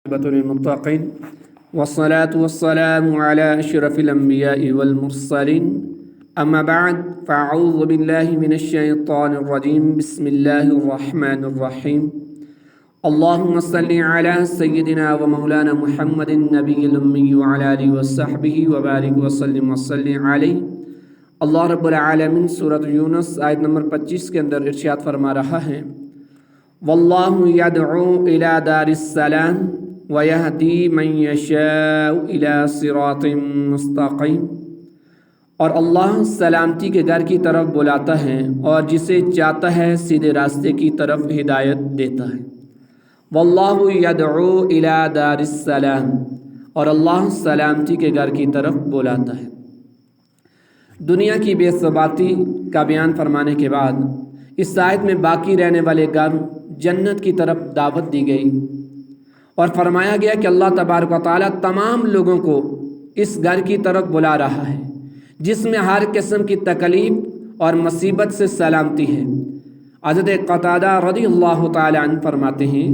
للمتقين والصلاة والسلام على أشرف الأنبياء والمرسلين أما بعد فأعوذ بالله من الشيطان الرجيم بسم الله الرحمن الرحيم اللهم صل على سيدنا ومولانا محمد النبي الأمي وعلى آله وصحبه وبارك وسلم عليه اللہ رب العالمین سورۃ یونس آیت نمبر 25 کے اندر ارشاد فرما رہا ہے واللہ یدعو الی دار السلام ویہدی من یشاء الی صراط مستقیم، اور اللہ سلامتی کے گھر کی طرف بلاتا ہے اور جسے چاہتا ہے سیدھے راستے کی طرف ہدایت دیتا ہے۔ واللہ یدعو الی دار السلام، اور اللہ سلامتی کے گھر کی طرف بلاتا ہے۔ دنیا کی بے ثباتی کا بیان فرمانے کے بعد اس آیت میں باقی رہنے والے گھر جنت کی طرف دعوت دی گئی اور فرمایا گیا کہ اللہ تبارک و تعالیٰ تمام لوگوں کو اس گھر کی طرف بلا رہا ہے جس میں ہر قسم کی تکلیف اور مصیبت سے سلامتی ہے۔ حضرت قتادہ رضی اللہ تعالیٰ عنہ فرماتے ہیں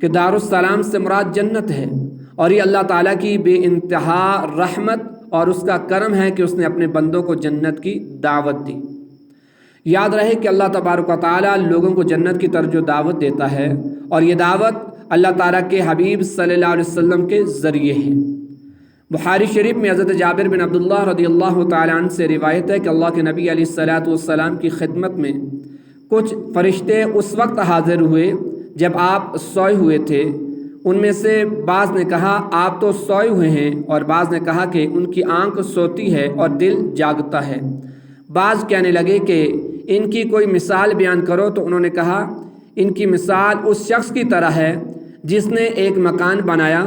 کہ دارالسلام سے مراد جنت ہے، اور یہ اللہ تعالیٰ کی بے انتہا رحمت اور اس کا کرم ہے کہ اس نے اپنے بندوں کو جنت کی دعوت دی۔ یاد رہے کہ اللہ تبارک و تعالیٰ لوگوں کو جنت کی طرف جو دعوت دیتا ہے، اور یہ دعوت اللہ تعالیٰ کے حبیب صلی اللہ علیہ وسلم کے ذریعے ہے۔ بخاری شریف میں حضرت جابر بن عبداللہ رضی اللہ تعالیٰ عنہ سے روایت ہے کہ اللہ کے نبی علیہ الصلوۃ والسلام کی خدمت میں کچھ فرشتے اس وقت حاضر ہوئے جب آپ سوئے ہوئے تھے۔ ان میں سے بعض نے کہا آپ تو سوئے ہوئے ہیں، اور بعض نے کہا کہ ان کی آنکھ سوتی ہے اور دل جاگتا ہے۔ بعض کہنے لگے کہ ان کی کوئی مثال بیان کرو، تو انہوں نے کہا ان کی مثال اس شخص کی طرح ہے جس نے ایک مکان بنایا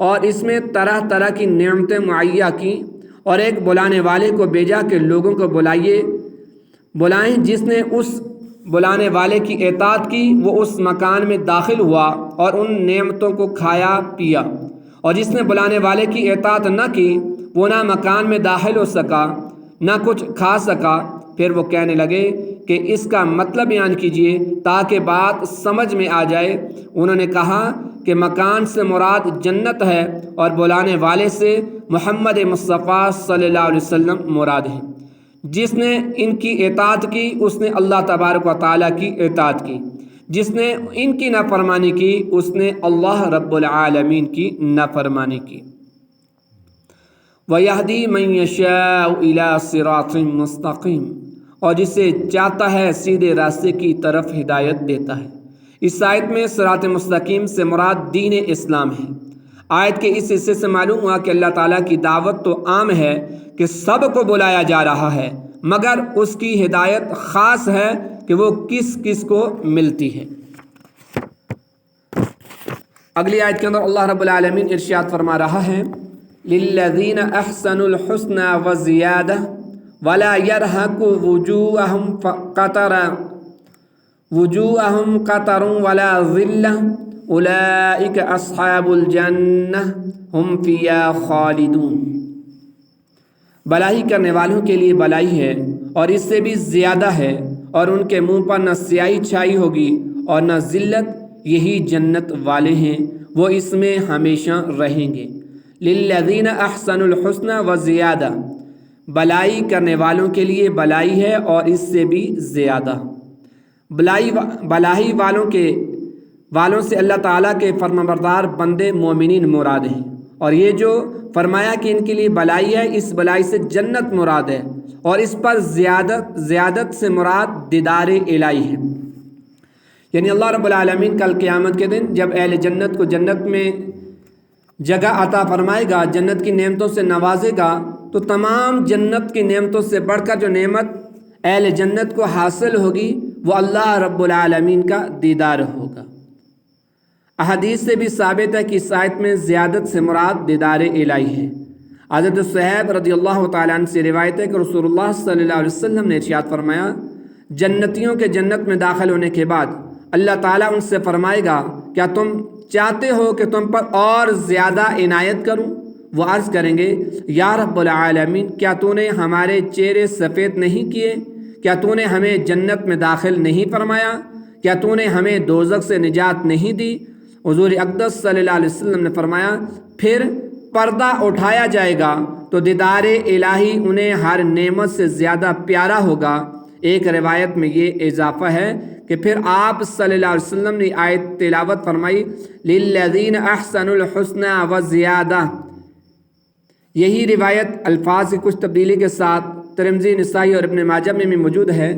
اور اس میں طرح طرح کی نعمتیں مہیا کیں، اور ایک بلانے والے کو بھیجا کہ لوگوں کو بلائیں۔ جس نے اس بلانے والے کی اطاعت کی وہ اس مکان میں داخل ہوا اور ان نعمتوں کو کھایا پیا، اور جس نے بلانے والے کی اطاعت نہ کی وہ نہ مکان میں داخل ہو سکا نہ کچھ کھا سکا۔ پھر وہ کہنے لگے کہ اس کا مطلب بیان کیجئے تاکہ بات سمجھ میں آ جائے۔ انہوں نے کہا کہ مکان سے مراد جنت ہے، اور بلانے والے سے محمد مصطفیٰ صلی اللہ علیہ وسلم مراد ہے۔ جس نے ان کی اطاعت کی اس نے اللہ تبارک و تعالیٰ کی اطاعت کی، جس نے ان کی نافرمانی کی اس نے اللہ رب العالمین کی نافرمانی کی۔ وَيَهْدِي مَن يَشَاءُ إِلَى صِرَاطٍ مُسْتَقِيمٍ، اور جسے چاہتا ہے سیدھے راستے کی طرف ہدایت دیتا ہے۔ اس آیت میں صراط مستقیم سے مراد دین اسلام ہے۔ آیت کے اس حصے سے معلوم ہوا کہ اللہ تعالیٰ کی دعوت تو عام ہے کہ سب کو بلایا جا رہا ہے، مگر اس کی ہدایت خاص ہے کہ وہ کس کس کو ملتی ہے۔ اگلی آیت کے اندر اللہ رب العالمین ارشاد فرما رہا ہے لِلَّذِينَ أَحْسَنُوا الْحُسْنَى وَزِيَادَةٌ وَلَا يَرْهَقُ وُجُوهَهُمْ قَتَرٌ وَلَا ذِلَّةٌ أُولَئِكَ أَصْحَابُ الْجَنَّةِ هُمْ فِيهَا خَالِدُونَ۔ بلائی کرنے والوں کے لیے بلائی ہے اور اس سے بھی زیادہ ہے، اور ان کے منہ پر نہ سیاہی چھائی ہوگی اور نہ ذلت، یہی جنت والے ہیں، وہ اس میں ہمیشہ رہیں گے۔ للذین احسنوا الحسنى وزیادہ، بلائی کرنے والوں کے لیے بلائی ہے اور اس سے بھی زیادہ۔ بلائی والوں سے اللہ تعالیٰ کے فرمانبردار بندے مومنین مراد ہیں، اور یہ جو فرمایا کہ ان کے لیے بلائی ہے، اس بلائی سے جنت مراد ہے، اور اس پر زیادت سے مراد دیدار الہی ہے۔ یعنی اللہ رب العالمین کل قیامت کے دن جب اہل جنت کو جنت میں جگہ عطا فرمائے گا، جنت کی نعمتوں سے نوازے گا، تو تمام جنت کی نعمتوں سے بڑھ کر جو نعمت اہل جنت کو حاصل ہوگی وہ اللہ رب العالمین کا دیدار ہوگا۔ احادیث سے بھی ثابت ہے کہ اس آیت میں زیادت سے مراد دیدار الہی ہے۔ حضرت صہیب رضی اللہ تعالیٰ عنہ سے روایت ہے کہ رسول اللہ صلی اللہ علیہ وسلم نے ارشاد فرمایا جنتیوں کے جنت میں داخل ہونے کے بعد اللہ تعالیٰ ان سے فرمائے گا کیا تم چاہتے ہو کہ تم پر اور زیادہ عنایت کروں؟ وہ عرض کریں گے یا رب العالمین، کیا تو نے ہمارے چہرے سفید نہیں کیے؟ کیا تو نے ہمیں جنت میں داخل نہیں فرمایا؟ کیا تو نے ہمیں دوزخ سے نجات نہیں دی؟ حضور اقدس صلی اللہ علیہ وسلم نے فرمایا پھر پردہ اٹھایا جائے گا تو دیدار الہی انہیں ہر نعمت سے زیادہ پیارا ہوگا۔ ایک روایت میں یہ اضافہ ہے کہ پھر آپ صلی اللہ علیہ وسلم نے آیت تلاوت فرمائی للذین احسنوا الحسنى وزیادہ۔ یہی روایت الفاظ کی کچھ تبدیلی کے ساتھ ترمذی، نسائی اور ابن ماجہ میں موجود ہے۔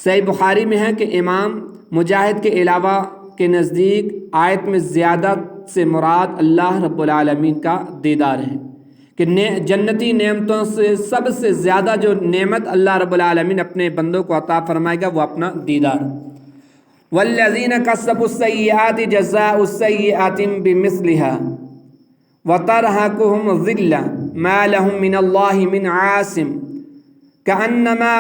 صحیح بخاری میں ہے کہ امام مجاہد کے علاوہ کے نزدیک آیت میں زیادہ سے مراد اللہ رب العالمین کا دیدار ہے کہ جنتی نعمتوں سے سب سے زیادہ جو نعمت اللہ رب العالمین اپنے بندوں کو عطا فرمائے گا وہ اپنا دیدار۔ والذین کسبوا السیئات جزاء السیئات بمثلها وترهقهم ذلة ما لهم من الله من عاصم كأنما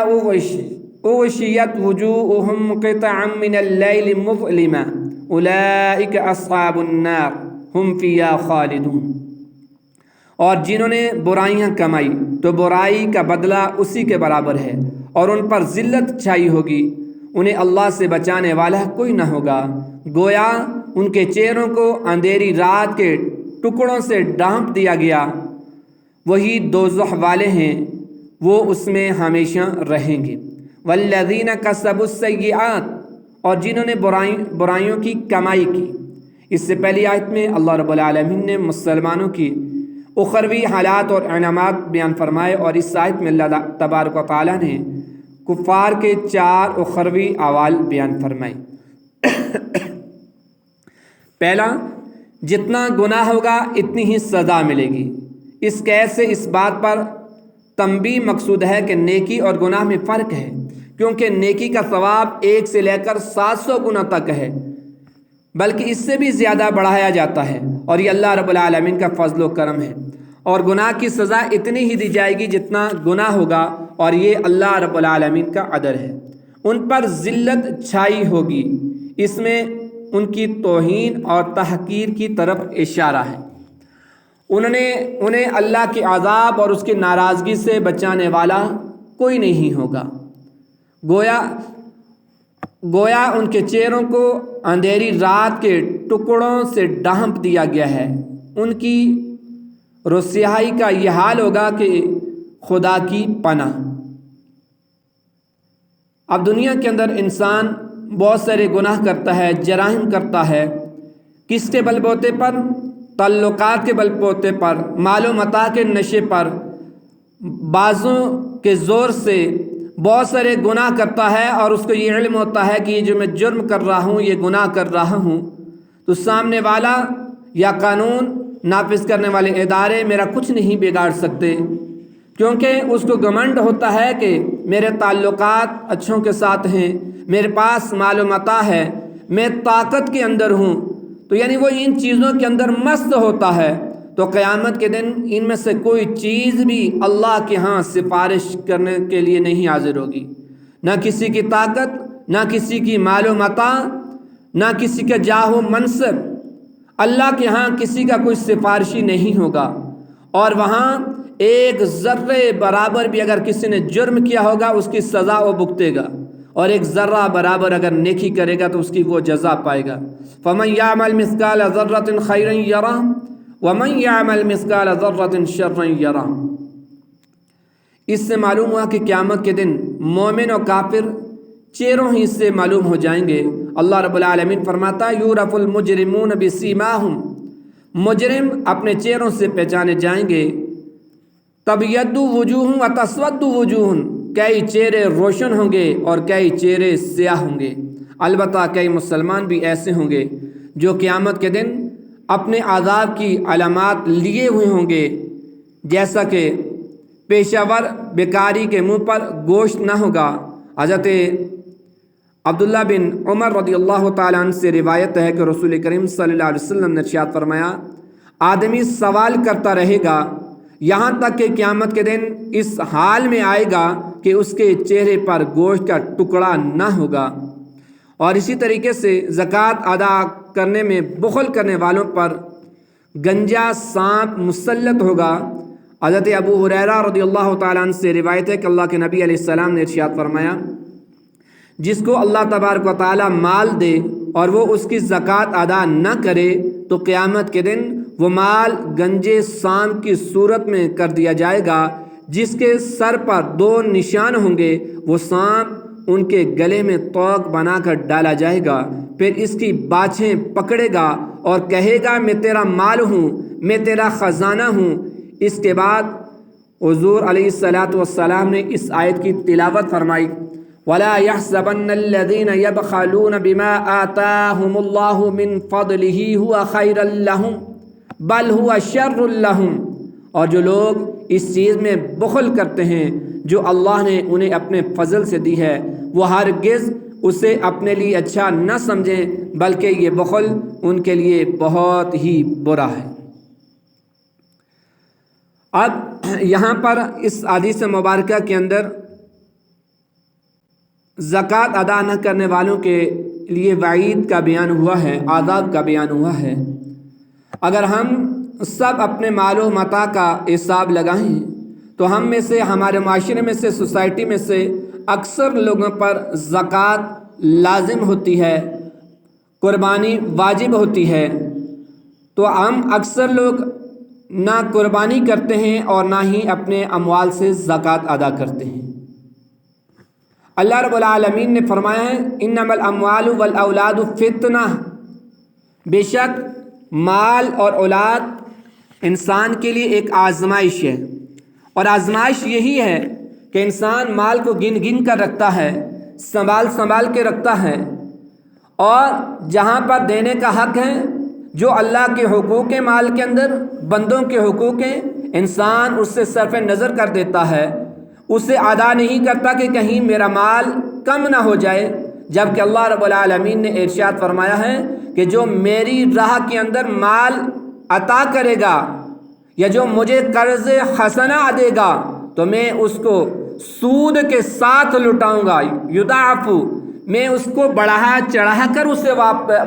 أغشيت وجوههم قطعا من الليل مظلما أولئك أصحاب النار هم فيها خالدون۔ اور جنہوں نے برائیاں کمائی تو برائی کا بدلہ اسی کے برابر ہے اور ان پر ذلت چھائی ہوگی، انہیں اللہ سے بچانے والا کوئی نہ ہوگا، گویا ان کے چہروں کو اندھیری رات کے ٹکڑوں سے ڈھانپ دیا گیا، وہی دوزخ والے ہیں، وہ اس میں ہمیشہ رہیں گے۔ والذین کسبوا السیئات، اور جنہوں نے برائیوں کی کمائی کی۔ اس سے پہلی آیت میں اللہ رب العالمین نے مسلمانوں کی اخروی حالات اور انعامات بیان فرمائے، اور اس آیت میں اللہ تبارک و تعالیٰ نے کفار کے 4 اخروی احوال بیان فرمائے۔ پہلا، جتنا گناہ ہوگا اتنی ہی سزا ملے گی۔ اس قید سے اس بات پر تنبیہ مقصود ہے کہ نیکی اور گناہ میں فرق ہے، کیونکہ نیکی کا ثواب 1 سے لے کر 700 گنا تک ہے، بلکہ اس سے بھی زیادہ بڑھایا جاتا ہے، اور یہ اللہ رب العالمین کا فضل و کرم ہے۔ اور گناہ کی سزا اتنی ہی دی جائے گی جتنا گناہ ہوگا، اور یہ اللہ رب العالمین کا عدل ہے۔ ان پر ذلت چھائی ہوگی، اس میں ان کی توہین اور تحقیر کی طرف اشارہ ہے۔ انہیں اللہ کے عذاب اور اس کی ناراضگی سے بچانے والا کوئی نہیں ہوگا، گویا ان کے چہروں کو اندھیری رات کے ٹکڑوں سے ڈھانپ دیا گیا ہے۔ ان کی رسوائی کا یہ حال ہوگا کہ خدا کی پناہ۔ اب دنیا کے اندر انسان بہت سارے گناہ کرتا ہے، جرائم کرتا ہے، کس کے بل بوتے پر؟ تعلقات کے بل بوتے پر، مال و متاع کے نشے پر، بازوں کے زور سے بہت سارے گناہ کرتا ہے، اور اس کو یہ علم ہوتا ہے کہ یہ جو میں جرم کر رہا ہوں، یہ گناہ کر رہا ہوں، تو سامنے والا یا قانون نافذ کرنے والے ادارے میرا کچھ نہیں بگاڑ سکتے، کیونکہ اس کو گھمنڈ ہوتا ہے کہ میرے تعلقات اچھوں کے ساتھ ہیں، میرے پاس مال و متاع ہے، میں طاقت کے اندر ہوں، تو یعنی وہ ان چیزوں کے اندر مست ہوتا ہے، تو قیامت کے دن ان میں سے کوئی چیز بھی اللہ کے ہاں سفارش کرنے کے لیے نہیں حاضر ہوگی، نہ کسی کی طاقت، نہ کسی کی مال و متاع، نہ کسی کا جاہ و منصب، اللہ کے ہاں کسی کا کوئی سفارشی نہیں ہوگا۔ اور وہاں ایک ذرے برابر بھی اگر کسی نے جرم کیا ہوگا اس کی سزا وہ بھگتے گا، اور ایک ذرہ برابر اگر نیکی کرے گا تو اس کی وہ جزا پائے گا۔ فَمَنْ يَعْمَلْ مِثْقَالَ ذَرَّةٍ خَيْرًا يَرَهُ وَمَنْ يَعْمَلْ مِثْقَالَ ذَرَّةٍ شَرًّا يَرَهُ۔ اس سے معلوم ہوا کہ قیامت کے دن مومن و کافر چہروں ہی سے معلوم ہو جائیں گے۔ اللہ رب العالمین فرماتا ہے یُعْرَفُ الْمُجْرِمُونَ بِسِیمَاهُمْ، مجرم اپنے چہروں سے پہچانے جائیں گے۔ تَبْیَضُّ وُجُوهٌ وَتَسْوَدُّ وُجُوهٌ، کئی چہرے روشن ہوں گے اور کئی چہرے سیاہ ہوں گے۔ البتہ کئی مسلمان بھی ایسے ہوں گے جو قیامت کے دن اپنے عذاب کی علامات لیے ہوئے ہوں گے، جیسا کہ پیشہ ور بیکاری کے منہ پر گوشت نہ ہوگا۔ حضرت عبداللہ بن عمر رضی اللہ تعالیٰ عنہ سے روایت ہے کہ رسول کریم صلی اللہ علیہ وسلم نے ارشاد فرمایا، آدمی سوال کرتا رہے گا یہاں تک کہ قیامت کے دن اس حال میں آئے گا کہ اس کے چہرے پر گوشت کا ٹکڑا نہ ہوگا۔ اور اسی طریقے سے زکوٰۃ ادا کرنے میں بخل کرنے والوں پر گنجا سانپ مسلط ہوگا۔ حضرت ابو ہریرہ رضی اللہ تعالیٰ عنہ سے روایت ہے کہ اللہ کے نبی علیہ السلام نے ارشاد فرمایا، جس کو اللہ تبارک و تعالیٰ مال دے اور وہ اس کی زکوٰۃ ادا نہ کرے تو قیامت کے دن وہ مال گنجے سانپ کی صورت میں کر دیا جائے گا، جس کے سر پر 2 نشان ہوں گے۔ وہ سانپ ان کے گلے میں طوق بنا کر ڈالا جائے گا، پھر اس کی باچھیں پکڑے گا اور کہے گا میں تیرا مال ہوں، میں تیرا خزانہ ہوں۔ اس کے بعد حضور علیہ الصلاۃ والسلام نے اس آیت کی تلاوت فرمائی، وَلَا يَحْسَبَنَّ الَّذِينَ يَبْخَلُونَ بِمَا آتَاهُمُ اللَّهُ مِنْ فَضْلِهِ هُوَ خَيْرًا لَهُمْ بَلْ هُوَ شَرٌّ لَهُمْ۔ اور جو لوگ اس چیز میں بخل کرتے ہیں جو اللہ نے انہیں اپنے فضل سے دی ہے، وہ ہرگز اسے اپنے لیے اچھا نہ سمجھیں، بلکہ یہ بخل ان کے لیے بہت ہی برا ہے۔ اب یہاں پر اس حدیث مبارکہ کے اندر زکوٰۃ ادا نہ کرنے والوں کے لیے وعید کا بیان ہوا ہے، عذاب کا بیان ہوا ہے۔ اگر ہم سب اپنے مال و متاع کا حساب لگائیں تو ہم میں سے، ہمارے معاشرے میں سے، سوسائٹی میں سے اکثر لوگوں پر زکوٰۃ لازم ہوتی ہے، قربانی واجب ہوتی ہے، تو ہم اکثر لوگ نہ قربانی کرتے ہیں اور نہ ہی اپنے اموال سے زکوٰۃ ادا کرتے ہیں۔ اللہ رب العالمین نے فرمایا ہے انما الاموال والاولاد فتنہ، بے شک مال اور اولاد انسان کے لیے ایک آزمائش ہے، اور آزمائش یہی ہے کہ انسان مال کو گن گن کر رکھتا ہے، سنبھال کے رکھتا ہے، اور جہاں پر دینے کا حق ہے، جو اللہ کے حقوق مال کے اندر، بندوں کے حقوق ہیں، انسان اس سے صرف نظر کر دیتا ہے، اسے ادا نہیں کرتا کہ کہیں میرا مال کم نہ ہو جائے، جبکہ اللہ رب العالمین نے ارشاد فرمایا ہے کہ جو میری راہ کے اندر مال عطا کرے گا یا جو مجھے قرض حسنہ دے گا تو میں اس کو سود کے ساتھ لٹاؤں گا، یضاعف، میں اس کو بڑھا چڑھا کر اسے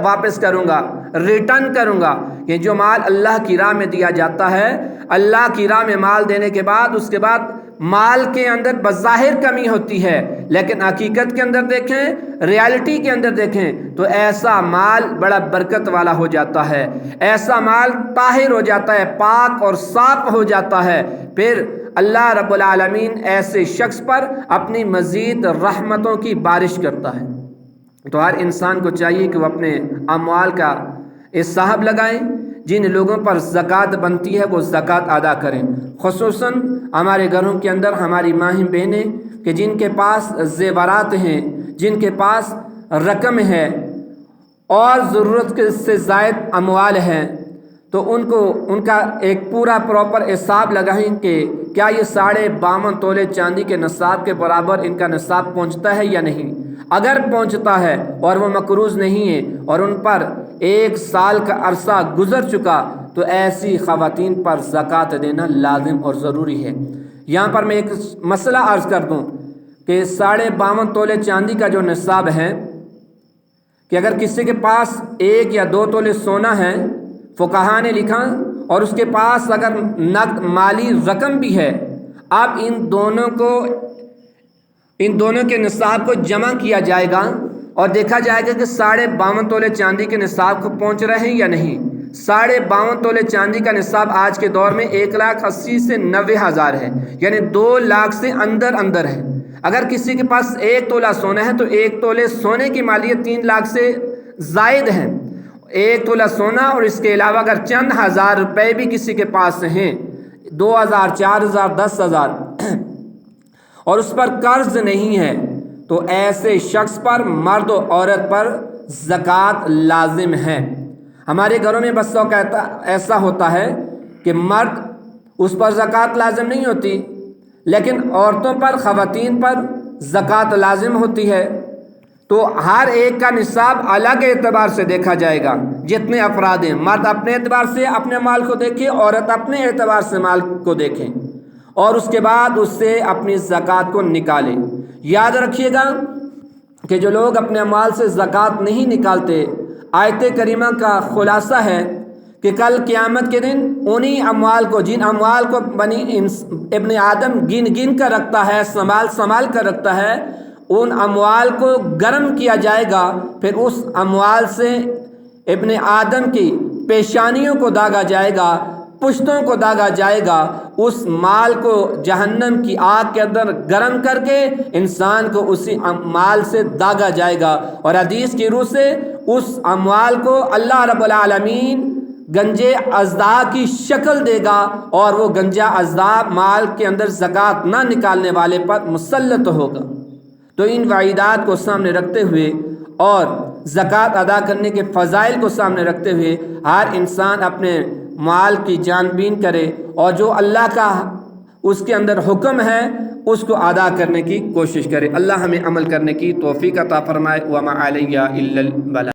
واپس کروں گا، ریٹرن کروں گا۔ کہ جو مال اللہ کی راہ میں دیا جاتا ہے، اللہ کی راہ میں مال دینے کے بعد، اس کے بعد مال کے اندر بظاہر کمی ہوتی ہے، لیکن حقیقت کے اندر دیکھیں، ریالٹی کے اندر دیکھیں تو ایسا مال بڑا برکت والا ہو جاتا ہے، ایسا مال طاہر ہو جاتا ہے، پاک اور صاف ہو جاتا ہے۔ پھر اللہ رب العالمین ایسے شخص پر اپنی مزید رحمتوں کی بارش کرتا ہے۔ تو ہر انسان کو چاہیے کہ وہ اپنے اموال کا حساب لگائیں، جن لوگوں پر زکوٰۃ بنتی ہے وہ زکوٰۃ ادا کریں، خصوصاً ہمارے گھروں کے اندر ہماری ماہیں بہنیں کہ جن کے پاس زیورات ہیں، جن کے پاس رقم ہے اور ضرورت سے زائد اموال ہیں، تو ان کا ایک پورا پراپر حساب لگائیں کہ کیا یہ 52.5 تولے چاندی کے نصاب کے برابر ان کا نصاب پہنچتا ہے یا نہیں۔ اگر پہنچتا ہے اور وہ مقروض نہیں ہے اور ان پر 1 سال کا عرصہ گزر چکا تو ایسی خواتین پر زکوٰۃ دینا لازم اور ضروری ہے۔ یہاں پر میں ایک مسئلہ عرض کر دوں کہ 52.5 تولے چاندی کا جو نصاب ہے، کہ اگر کسی کے پاس 1 یا 2 تولے سونا ہے، فقہا نے لکھا، اور اس کے پاس اگر نقد مالی رقم بھی ہے، اب ان دونوں کے نصاب کو جمع کیا جائے گا اور دیکھا جائے گا کہ 52.5 تولے چاندی کے نصاب کو پہنچ رہے ہیں یا نہیں۔ 52.5 تولے چاندی کا نصاب آج کے دور میں 1,80,000 سے 90,000 ہے، یعنی 2 لاکھ سے اندر ہے۔ اگر کسی کے پاس 1 تولہ سونا ہے تو 1 تولے سونے کی مالیت 3 لاکھ سے زائد ہے۔ 1 تولہ سونا اور اس کے علاوہ اگر چند ہزار روپے بھی کسی کے پاس ہیں، 2,000، 4,000، 10,000، اور اس پر قرض نہیں ہے، تو ایسے شخص پر، مرد و عورت پر زکوٰۃ لازم ہے۔ ہمارے گھروں میں بس اوقات ایسا ہوتا ہے کہ مرد اس پر زکوٰۃ لازم نہیں ہوتی، لیکن عورتوں پر، خواتین پر زکوٰۃ لازم ہوتی ہے۔ تو ہر ایک کا نصاب الگ اعتبار سے دیکھا جائے گا، جتنے افراد ہیں، مرد اپنے اعتبار سے اپنے مال کو دیکھیں، عورت اپنے اعتبار سے مال کو دیکھیں، اور اس کے بعد اس سے اپنی زکوٰۃ کو نکالیں۔ یاد رکھیے گا کہ جو لوگ اپنے مال سے زکوٰۃ نہیں نکالتے، آیت کریمہ کا خلاصہ ہے کہ کل قیامت کے دن انہی اموال کو، جن اموال کو ابن آدم گن کر رکھتا ہے، سنبھال کر رکھتا ہے، ان اموال کو گرم کیا جائے گا، پھر اس اموال سے ابن آدم کی پیشانیوں کو داغا جائے گا، پشتوں کو داغا جائے گا، اس مال کو جہنم کی آگ کے اندر گرم کر کے انسان کو اسی مال سے داغا جائے گا۔ اور حدیث کی روح سے اس اموال کو اللہ رب العالمین گنجے اژدہا کی شکل دے گا، اور وہ گنجا اژدہا مال کے اندر زکوٰۃ نہ نکالنے والے پر مسلط ہوگا۔ تو ان وعیدات کو سامنے رکھتے ہوئے اور زکوٰۃ ادا کرنے کے فضائل کو سامنے رکھتے ہوئے ہر انسان اپنے مال کی جان بین کرے، اور جو اللہ کا اس کے اندر حکم ہے اس کو ادا کرنے کی کوشش کرے۔ اللہ ہمیں عمل کرنے کی توفیق عطا فرمائے۔ وما علیہ الا البلاغ۔